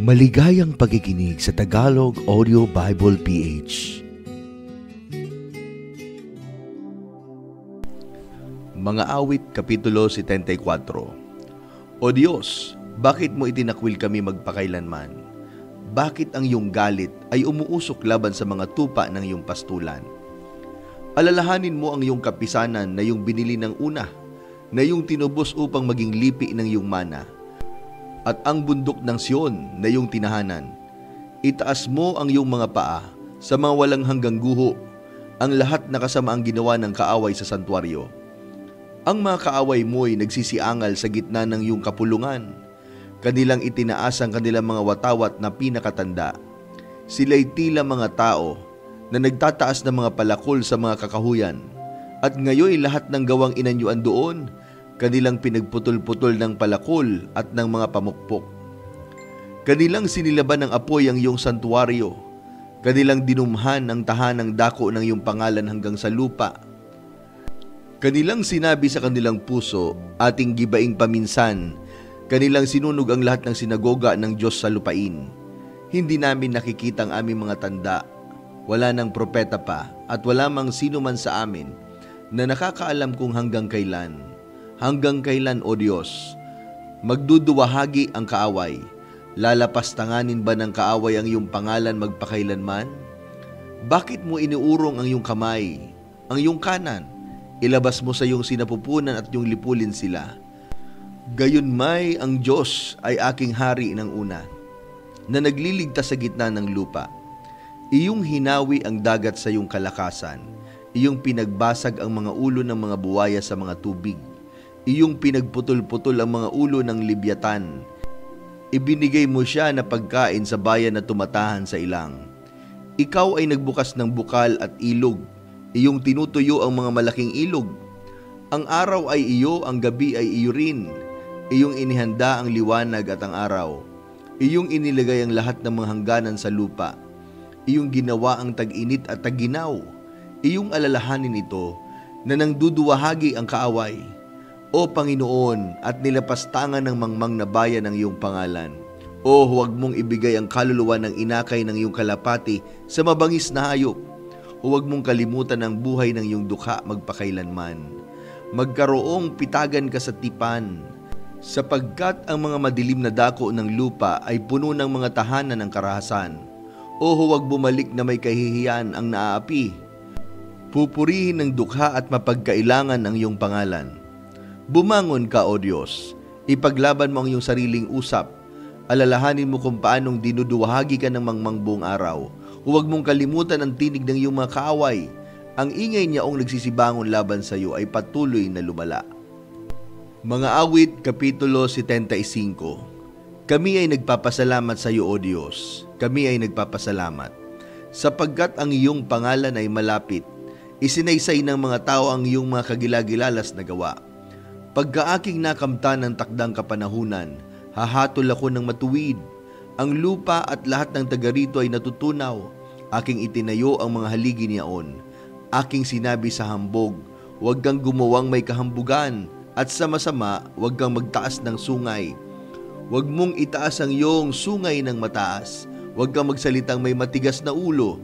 Maligayang pakikinig sa Tagalog Audio Bible PH. Mga Awit, Kapitulo 74. O Diyos, bakit mo itinakwil kami magpakailanman? Bakit ang iyong galit ay umuusok laban sa mga tupa ng iyong pastulan? Alalahanin mo ang iyong kapisanan na iyong binili ng una, na iyong tinubos upang maging lipi ng iyong mana, at ang bundok ng Sion na iyong tinahanan. Itaas mo ang iyong mga paa sa mga walang hanggang guho, ang lahat na kasamaang ginawa ng kaaway sa santuaryo. Ang mga kaaway mo'y nagsisiangal sa gitna ng iyong kapulungan. Kanilang itinaas ang kanilang mga watawat na pinakatanda. Sila'y tila mga tao na nagtataas ng mga palakol sa mga kakahuyan. At ngayoy lahat ng gawang inanyuan doon, kanilang pinagputol-putol ng palakol at ng mga pamukpok. Kanilang sinilaban ng apoy ang iyong santuaryo. Kanilang dinumhan ang tahanang dako ng iyong pangalan hanggang sa lupa. Kanilang sinabi sa kanilang puso, ating gibaing paminsan. Kanilang sinunog ang lahat ng sinagoga ng Diyos sa lupain. Hindi namin nakikita ang aming mga tanda. Wala nang propeta pa at wala mang sino man sa amin na nakakaalam kung hanggang kailan. Hanggang kailan, O Diyos, magduduwahagi ang kaaway? Lalapastanganin ba ng kaaway ang iyong pangalan magpakailanman? Bakit mo iniurong ang iyong kamay, ang iyong kanan? Ilabas mo sa iyong sinapupunan at iyong lipulin sila. Gayunmay ang Diyos ay aking hari ng una, na nagliligtas sa gitna ng lupa. Iyong hinawi ang dagat sa iyong kalakasan. Iyong pinagbasag ang mga ulo ng mga buwaya sa mga tubig. Iyong pinagputol-putol ang mga ulo ng Libyatan. Ibinigay mo siya na pagkain sa bayan na tumatahan sa ilang. Ikaw ay nagbukas ng bukal at ilog. Iyong tinutuyo ang mga malaking ilog. Ang araw ay iyo, ang gabi ay iyo rin. Iyong inihanda ang liwanag at ang araw. Iyong inilagay ang lahat ng mga hangganan sa lupa. Iyong ginawa ang tag-init at tag-ginaw. Iyong alalahanin ito na nang duduwahagi ang kaaway. O Panginoon, at nilapastangan ng mangmang na bayan ang iyong pangalan. O huwag mong ibigay ang kaluluwa ng inakay ng iyong kalapati sa mabangis na hayop. Huwag mong kalimutan ang buhay ng iyong dukha magpakailanman. Magkaroong pitagan ka sa tipan, sapagkat ang mga madilim na dako ng lupa ay puno ng mga tahanan ng karahasan. O huwag bumalik na may kahihiyan ang naaapi. Pupurihin ng dukha at mapagkailangan ang iyong pangalan. Bumangon ka, O Diyos, ipaglaban mo ang iyong sariling usap. Alalahanin mo kung paanong dinuduwahagi ka ng mangmang buong araw. Huwag mong kalimutan ang tinig ng iyong mga kaaway. Ang ingay niyaong nagsisibangon laban sa iyo ay patuloy na lumala. Mga Awit, Kapitulo 75. Kami ay nagpapasalamat sa iyo, O Diyos. Kami ay nagpapasalamat. Sapagkat ang iyong pangalan ay malapit. Isinaysay ng mga tao ang iyong mga kagilagilalas na gawa. Pagka-aking nakamtan ng takdang kapanahunan, hahatol ako ng matuwid. Ang lupa at lahat ng taga rito ay natutunaw. Aking itinayo ang mga haligi niyaon. Aking sinabi sa hambog, huwag kang gumawang may kahambugan, at sa masama, huwag kang magtaas ng sungay. Huwag mong itaas ang iyong sungay ng mataas. Huwag kang magsalitang may matigas na ulo,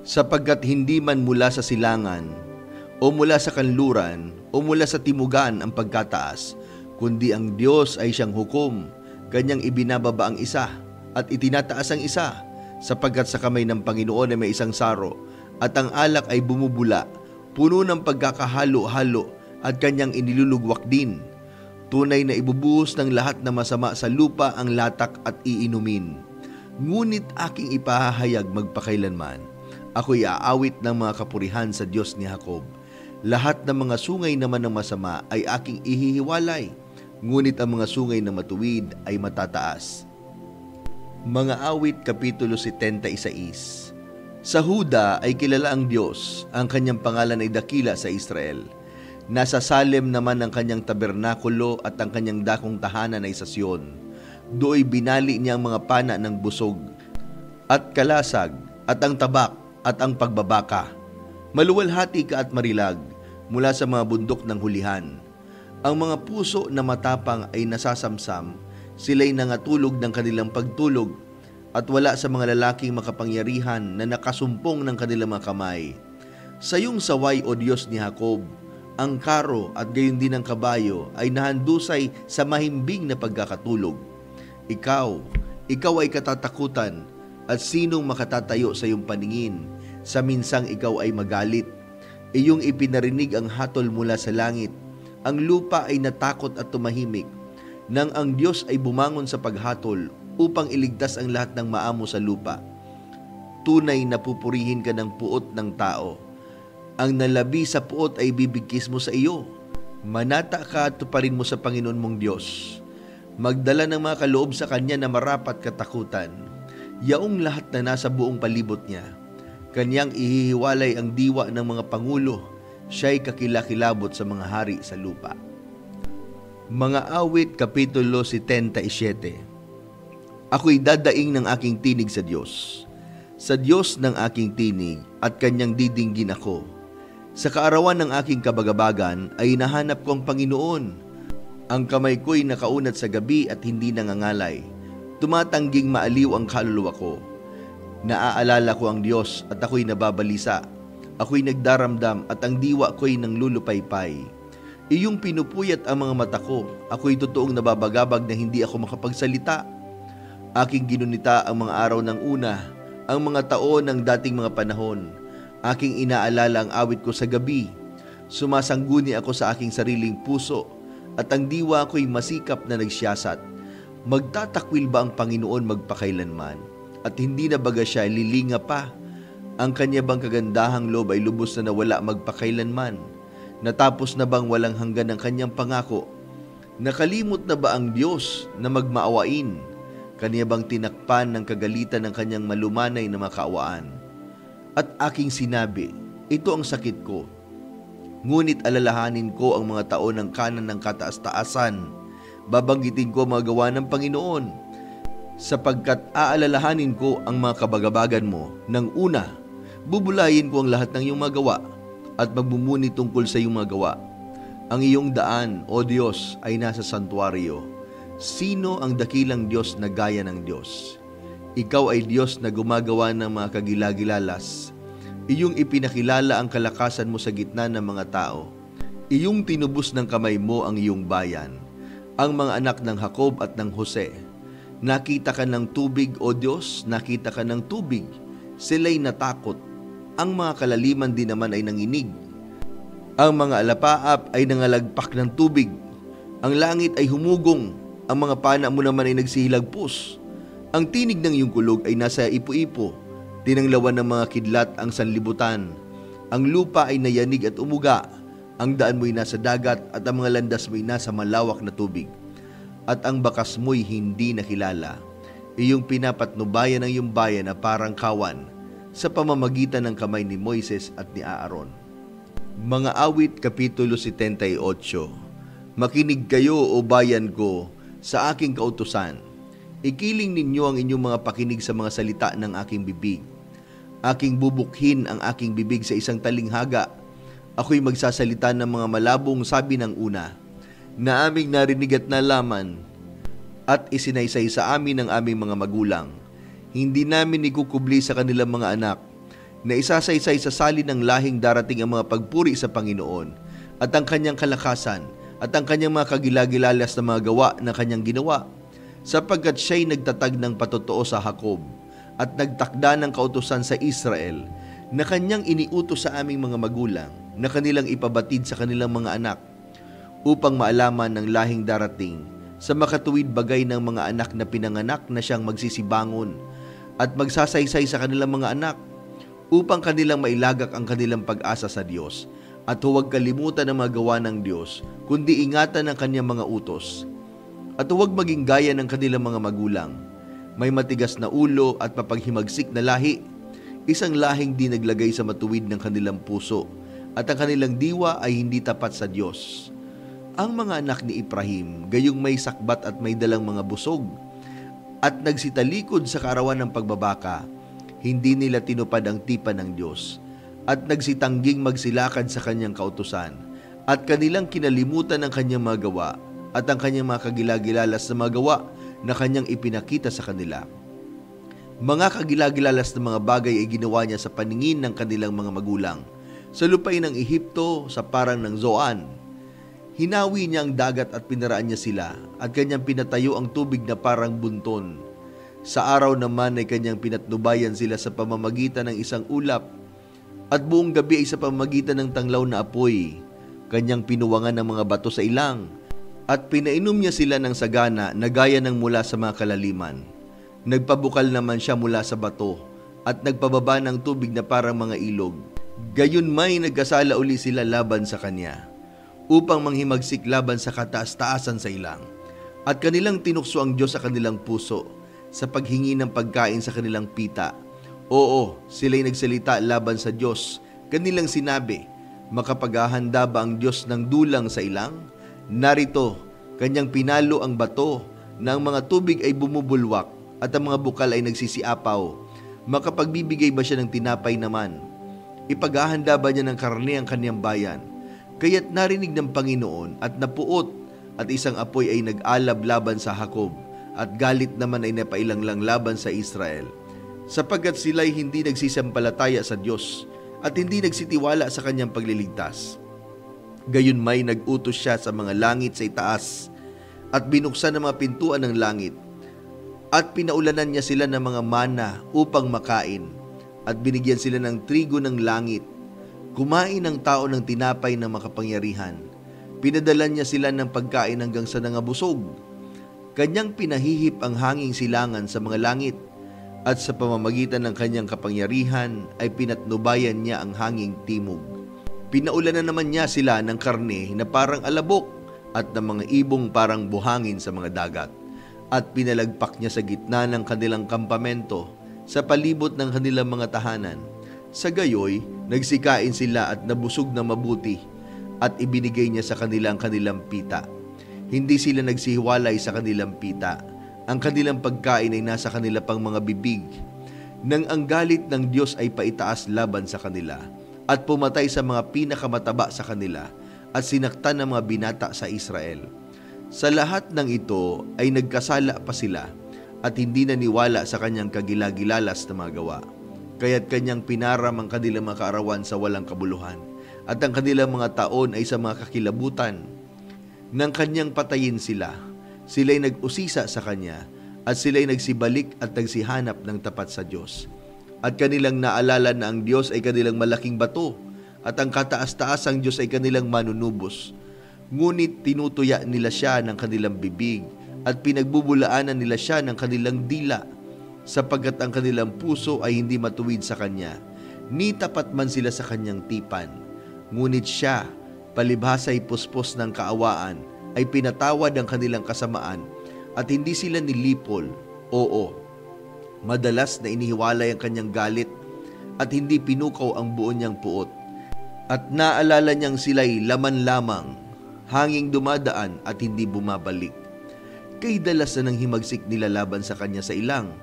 sapagkat hindi man mula sa silangan, o mula sa kanluran, o mula sa timugan ang pagkataas, kundi ang Diyos ay siyang hukom. Kanyang ibinababa ang isa, at itinataas ang isa, sapagkat sa kamay ng Panginoon ay may isang saro, at ang alak ay bumubula, puno ng pagkakahalo-halo, at kanyang inilulugwak din. Tunay na ibubuhos ng lahat na masama sa lupa ang latak at iinumin. Ngunit aking ipahahayag magpakailanman. Ako'y aawit ng mga kapurihan sa Diyos ni Jacob. Lahat ng mga sungay naman ng masama ay aking ihihiwalay, ngunit ang mga sungay na matuwid ay matataas. Mga Awit, Kapitulo 76. Sa Huda ay kilala ang Diyos, ang kanyang pangalan ay dakila sa Israel. Nasa Salem naman ang kanyang tabernakulo at ang kanyang dakong tahanan ay sa Sion. Dooy binali niya ang mga pana ng busog, at kalasag, at ang tabak, at ang pagbabaka. Maluwalhati ka at marilag mula sa mga bundok ng hulihan. Ang mga puso na matapang ay nasasamsam, Sila'y nangatulog ng kanilang pagtulog at wala sa mga lalaking makapangyarihan na nakasumpong ng kanilang mga kamay. Sa iyong saway, O Diyos ni Jacob, ang karo at gayon din ang kabayo ay nahandusay sa mahimbing na pagkakatulog. Ikaw ay katatakutan, at sinong makatatayo sa iyong paningin sa minsang ikaw ay magalit? Iyong ipinarinig ang hatol mula sa langit. Ang lupa ay natakot at tumahimik nang ang Diyos ay bumangon sa paghatol upang iligtas ang lahat ng maamo sa lupa. Tunay na pupurihin ka ng puot ng tao. Ang nalabi sa puot ay bibigkis mo sa iyo. Manata ka at tuparin mo sa Panginoon mong Diyos. Magdala ng mga kaloob sa Kanya na marapat katakutan. Yaong lahat na nasa buong palibot niya. Kanyang ihihiwalay ang diwa ng mga pangulo. Siya'y kakilakilabot sa mga hari sa lupa. Mga Awit, Kapitulo 77. Ako'y dadaing ng aking tinig sa Diyos. Sa Diyos ng aking tinig at Kanyang didinggin ako. Sa kaarawan ng aking kabagabagan ay nahanap ko ang Panginoon. Ang kamay ko'y nakaunat sa gabi at hindi nangangalay. Tumatangging maaliw ang kaluluwa ko. Naaalala ko ang Diyos at ako'y nababalisa. Ako'y nagdaramdam at ang diwa ko'y nanglulupaypay. Iyong pinupuyat ang mga mata ko. Ako'y totoong nababagabag na hindi ako makapagsalita. Aking ginunita ang mga araw ng una, ang mga taon ng dating mga panahon. Aking inaalala ang awit ko sa gabi. Sumasangguni ako sa aking sariling puso at ang diwa ko'y masikap na nagsiyasat. Magtatakwil ba ang Panginoon magpakailanman? At hindi na baga siya lilinga pa? Ang kanya bang kagandahang loob ay lubos na nawala magpakailanman? Natapos na bang walang hanggan ang kanyang pangako? Nakalimot na ba ang Diyos na magmaawain? Kanya bang tinakpan ng kagalitan ng kanyang malumanay na makaawaan? At aking sinabi, ito ang sakit ko. Ngunit alalahanin ko ang mga taon ng kanan ng kataas-taasan. Babanggitin ko ang mga gawa ng Panginoon, sapagkat aalalahanin ko ang mga kabagabagan mo. Nang una, bubulayin ko ang lahat ng iyong magawa at magmumuni tungkol sa iyong magawa. Ang iyong daan, O Diyos, ay nasa santuaryo. Sino ang dakilang Diyos na gaya ng Diyos? Ikaw ay Diyos na gumagawa ng mga kagilagilalas. Iyong ipinakilala ang kalakasan mo sa gitna ng mga tao. Iyong tinubos ng kamay mo ang iyong bayan, ang mga anak ng Jacob at ng Jose. Nakita ka ng tubig, O Diyos, nakita ka ng tubig. Sila'y natakot. Ang mga kalaliman din naman ay nanginig. Ang mga alapaap ay nangalagpak ng tubig. Ang langit ay humugong. Ang mga pana mo naman ay nagsihilagpos. Ang tinig ng iyong kulog ay nasa ipo-ipo. Tinanglawan ng mga kidlat ang sanlibutan. Ang lupa ay nayanig at umuga. Ang daan mo'y nasa dagat at ang mga landas mo'y nasa malawak na tubig. At ang bakas mo'y hindi nakilala. Iyong pinapatnubayan ang iyong bayan na parang kawan sa pamamagitan ng kamay ni Moises at ni Aaron. Mga Awit, Kapitulo 78. Makinig kayo, O bayan ko, sa aking kautusan. Ikiling ninyo ang inyong mga pakinig sa mga salita ng aking bibig. Aking bubukhin ang aking bibig sa isang talinghaga. Ako'y magsasalita ng mga malabong sabi ng una, na aming narinig at nalaman, at isinaysay sa amin ng aming mga magulang. Hindi namin ikukubli sa kanilang mga anak, na isasaysay sa salin ng lahing darating ang mga pagpuri sa Panginoon, at ang kanyang kalakasan, at ang kanyang mga kagilagilalas na mga gawa na kanyang ginawa, sapagkat siya'y nagtatag ng patotoo sa Jacob, at nagtakda ng kautusan sa Israel, na kanyang iniutos sa aming mga magulang, na kanilang ipabatid sa kanilang mga anak, upang maalaman ng lahing darating sa makatuwid bagay ng mga anak na pinanganak na siyang magsisibangon at magsasaysay sa kanilang mga anak, upang kanilang mailagak ang kanilang pag-asa sa Diyos at huwag kalimutan ang mga gawa ng Diyos, kundi ingatan ang kanyang mga utos. At huwag maging gaya ng kanilang mga magulang, may matigas na ulo at mapaghimagsik na lahi, isang lahing di naglagay sa matuwid ng kanilang puso, at ang kanilang diwa ay hindi tapat sa Diyos. Ang mga anak ni Efraim, gayong may sakbat at may dalang mga busog, at nagsitalikod sa kaarawan ng pagbabaka, hindi nila tinupad ang tipan ng Diyos, at nagsitangging magsilakad sa kanyang kautusan, at kanilang kinalimutan ang kanyang mga gawa, at ang kanyang mga kagilagilalas na mga gawa na kanyang ipinakita sa kanila. Mga kagilagilalas na mga bagay ay ginawa niya sa paningin ng kanilang mga magulang, sa lupain ng Ehipto sa parang ng Zoan. Hinawi niya ang dagat at pinaraan niya sila, at kanyang pinatayo ang tubig na parang bunton. Sa araw naman ay kanyang pinatnubayan sila sa pamamagitan ng isang ulap, at buong gabi ay sa pamamagitan ng tanglaw na apoy. Kanyang pinuwangan ng mga bato sa ilang, at pinainom niya sila ng sagana na gaya ng mula sa mga kalaliman. Nagpabukal naman siya mula sa bato, at nagpababa ng tubig na parang mga ilog. Gayon may nagkasala uli sila laban sa kanya, upang manghimagsik laban sa kataas-taasan sa ilang. At kanilang tinukso ang Diyos sa kanilang puso, sa paghingi ng pagkain sa kanilang pita. Oo, sila'y nagsalita laban sa Diyos. Kanilang sinabi, makapaghahanda ba ang Diyos ng dulang sa ilang? Narito, kanyang pinalo ang bato, na ang mga tubig ay bumubulwak, at ang mga bukal ay nagsisiapaw. Makapagbibigay ba siya ng tinapay naman? Ipaghahanda ba niya ng karne ang kanyang bayan? Kaya't narinig ng Panginoon at napuot, at isang apoy ay nag-alab laban sa Jacob, at galit naman ay napailanglang laban sa Israel. Sapagkat sila'y hindi nagsisampalataya sa Diyos, at hindi nagsitiwala sa kanyang pagliligtas. Gayon may nag-utos siya sa mga langit sa itaas, at binuksan ang mga pintuan ng langit, at pinaulanan niya sila ng mga mana upang makain, at binigyan sila ng trigo ng langit. Kumain ang tao ng tinapay ng makapangyarihan. Pinadala niya sila ng pagkain hanggang sa nangabusog. Kanyang pinahihip ang hanging silangan sa mga langit, at sa pamamagitan ng kanyang kapangyarihan ay pinatnubayan niya ang hanging timog. Pinaulanan naman niya sila ng karne na parang alabok, at ng mga ibong parang buhangin sa mga dagat. At pinalagpak niya sa gitna ng kanilang kampamento, sa palibot ng kanilang mga tahanan. Sa gayoy, nagsikain sila at nabusog na mabuti, at ibinigay niya sa kanilang pita. Hindi sila nagsihiwalay sa kanilang pita. Ang kanilang pagkain ay nasa kanila pang mga bibig. Nang ang galit ng Diyos ay paitaas laban sa kanila, at pumatay sa mga pinakamataba sa kanila, at sinaktan ng mga binata sa Israel. Sa lahat ng ito ay nagkasala pa sila, at hindi naniwala sa kanyang kagilagilalas na mga gawa. Kaya't kanyang pinaram ang kanilang mga kaarawan sa walang kabuluhan, at ang kanilang mga taon ay sa mga kakilabutan. Nang kanyang patayin sila, sila'y nag-usisa sa kanya, at sila'y nagsibalik at nagsihanap ng tapat sa Diyos. At kanilang naalala na ang Diyos ay kanilang malaking bato, at ang kataas-taasang Diyos ay kanilang manunubos. Ngunit tinutuya nila siya ng kanilang bibig, at pinagbubulaanan nila siya ng kanilang dila, sapagkat ang kanilang puso ay hindi matuwid sa kanya, ni tapat man sila sa kanyang tipan. Ngunit siya, palibhasa'y puspos ng kaawaan, ay pinatawad ang kanilang kasamaan, at hindi sila nilipol. Oo, madalas na inihiwalay ang kanyang galit, at hindi pinukaw ang buo niyang puot. At naalala niyang sila'y laman lamang, hanging dumadaan at hindi bumabalik. Kay dalas na nang himagsik nila laban sa kanya sa ilang,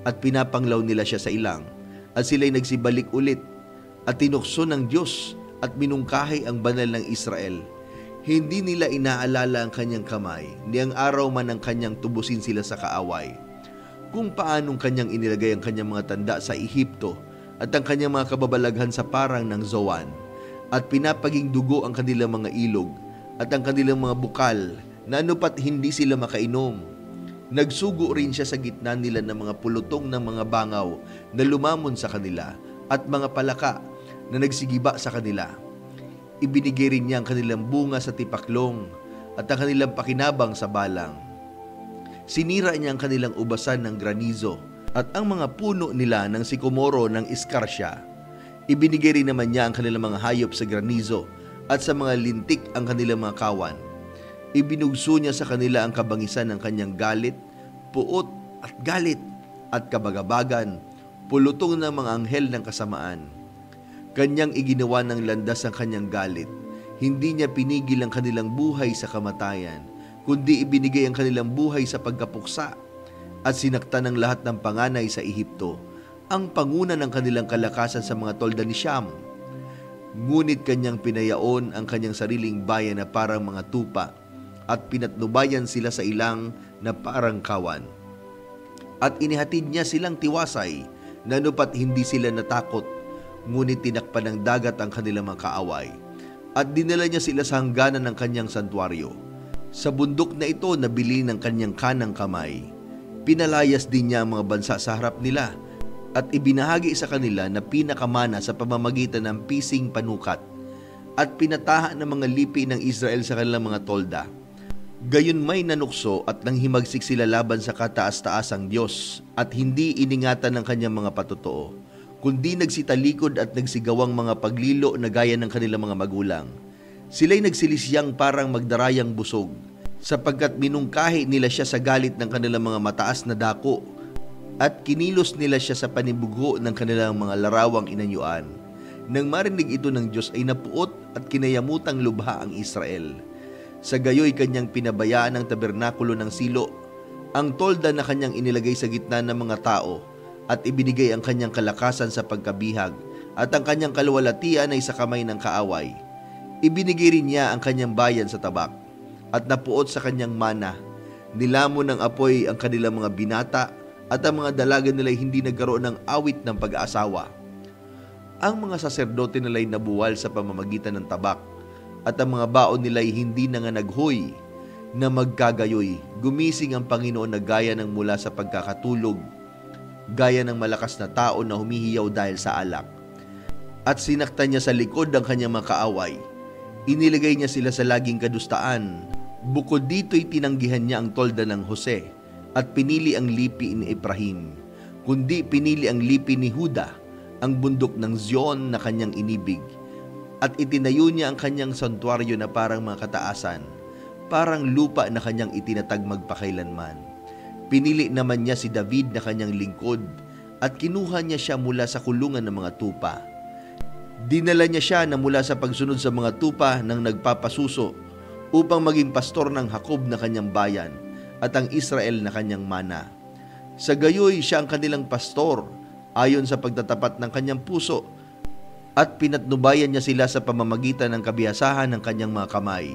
at pinapanglaw nila siya sa ilang, at sila'y nagsibalik ulit, at tinukso ng Diyos at minungkahi ang banal ng Israel. Hindi nila inaalala ang kanyang kamay, ni ang araw man ang kanyang tubusin sila sa kaaway. Kung paanong kanyang inilagay ang kanyang mga tanda sa Ehipto, at ang kanyang mga kababalaghan sa parang ng Zoan, at pinapaging dugo ang kanilang mga ilog, at ang kanilang mga bukal, na anupat hindi sila makainom. Nagsugo rin siya sa gitna nila ng mga pulutong ng mga bangaw na lumamon sa kanila, at mga palaka na nagsigiba sa kanila. Ibinigay rin niya ang kanilang bunga sa tipaklong, at ang kanilang pakinabang sa balang. Sinira niya ang kanilang ubasan ng granizo, at ang mga puno nila ng sikomoro ng iskarsya. Ibinigay rin naman niya ang kanilang mga hayop sa granizo, at sa mga lintik ang kanilang mga kawan. Ibinugso niya sa kanila ang kabangisan ng kanyang galit, puot at kabagabagan, pulutong ng mga anghel ng kasamaan. Kanyang iginawa ng landas ang kanyang galit. Hindi niya pinigil ang kanilang buhay sa kamatayan, kundi ibinigay ang kanilang buhay sa pagkapuksa, at sinaktan ng lahat ng panganay sa Ehipto, ang panguna ng kanilang kalakasan sa mga tolda ni Siam. Ngunit kanyang pinayaon ang kanyang sariling bayan na parang mga tupa, at pinatnubayan sila sa ilang na parang kawan. At inihatid niya silang tiwasay, nanupat hindi sila natakot, ngunit tinakpan ng dagat ang kanilang mga kaaway. At dinala niya sila sa hangganan ng kanyang santuaryo. Sa bundok na ito nabili ng kanyang kanang kamay. Pinalayas din niya ang mga bansa sa harap nila at ibinahagi sa kanila na pinakamana sa pamamagitan ng pising panukat at pinatahan ng mga lipi ng Israel sa kanilang mga tolda. Gayon may nanukso at nanghimagsik sila laban sa kataas-taasang Diyos at hindi iningatan ng kanyang mga patotoo, kundi nagsitalikod at nagsigawang mga paglilo na gaya ng kanilang mga magulang. Sila'y nagsilisyang parang magdarayang busog, sapagkat minungkahi nila siya sa galit ng kanilang mga mataas na dako, at kinilos nila siya sa panibugo ng kanilang mga larawang inanyuan. Nang marinig ito ng Diyos ay napuot at kinayamutang lubha ang Israel. Sa gayoy kanyang pinabayaan ang tabernakulo ng silo, ang tolda na kanyang inilagay sa gitna ng mga tao, at ibinigay ang kanyang kalakasan sa pagkabihag, at ang kanyang kaluwalhatian ay sa kamay ng kaaway. Ibinigay rin niya ang kanyang bayan sa tabak, at napuot sa kanyang mana. Nilamon ng apoy ang kanilang mga binata, at ang mga dalaga nila'y hindi nagkaroon ng awit ng pag-aasawa. Ang mga saserdote nila'y nabuwal sa pamamagitan ng tabak, at ang mga baon nila'y hindi nanganaghoy na magkagayoy. Gumising ang Panginoon na gaya ng mula sa pagkakatulog, gaya ng malakas na tao na humihiyaw dahil sa alak. At sinaktan niya sa likod ang kanyang mga kaaway. Inilagay niya sila sa laging kadustaan. Bukod dito'y tinanggihan niya ang tolda ng Jose at pinili ang lipi ni Efraim, kundi pinili ang lipi ni Juda, ang bundok ng Zion na kanyang inibig. At itinayo niya ang kanyang santuaryo na parang mga kataasan, parang lupa na kanyang itinatag magpakailanman. Pinili naman niya si David na kanyang lingkod at kinuha niya siya mula sa kulungan ng mga tupa. Dinala niya siya na mula sa pagsunod sa mga tupa ng nagpapasuso upang maging pastor ng Jacob na kanyang bayan at ang Israel na kanyang mana. Sa gayoy siya ang kanilang pastor ayon sa pagtatapat ng kanyang puso at pinatnubayan niya sila sa pamamagitan ng kabiyasahan ng kanyang mga kamay.